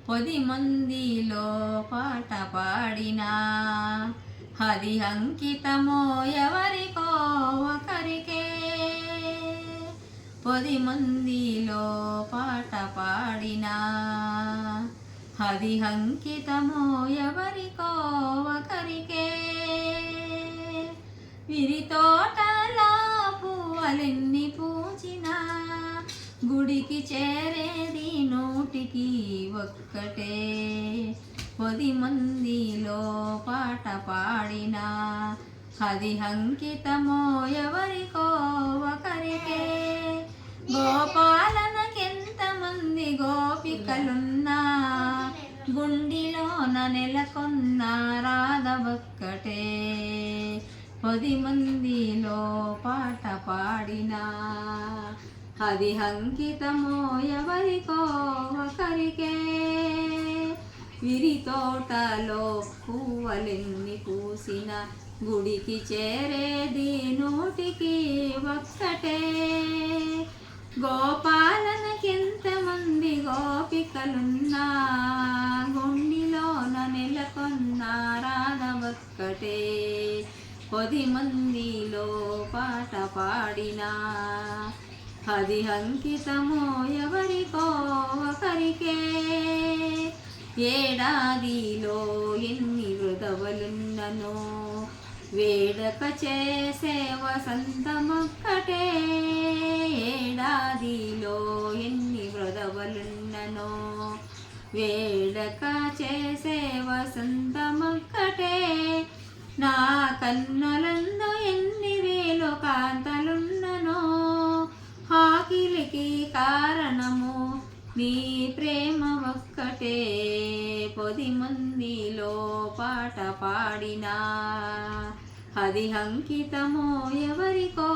10 మందిలో పాట పాడినా అది అంకితమో ఎవరికో ఒకరికే. 10 మందిలో పాట పాడినా అది అంకితమో ఎవరికో ఒకరికే. విరి తోటలో పువ్వులెన్ని పూచినా గుడికి చేరేది నూటికి ఒక్కటే. 10 మందిలో పాట పాడినా అది అంకితమో ఎవరికో ఒకరికే. గోపాలనకెంతమంది గోపికలున్నా గుండిలోన నెలకొన్న రాధ ఒక్కటే. 10 మందిలో పాట పాడినా అది అంకితమో ఎవరికో ఒకరికే. విరి తోటలో పువ్వులెన్ని పూసిన గుడికి చేరేది నూటికి ఒక్కటే. గోపాలనకెంతమంది గోపికలున్నా గుండిలోన నెలకొన్న రాధ ఒక్కటే. 10 మందిలో పాట పాడినా అది అంకితమో ఎవరికో ఒకరికే. ఏడాదిలో ఎన్ని వృధవలున్ననో వేడక చేసే వసంతమొక్కటే. ఏడాదిలో ఎన్ని వృధవలున్ననో వేడక చేసే వసంతమొక్కటే. నా కన్నులందు ఎన్ని వేలు కాంతలున్ననో ఆకిలికి కారణము నీ ప్రేమ ఒక్కటే. 10 మందిలో పాట పాడినా అది అంకితమో ఎవరికో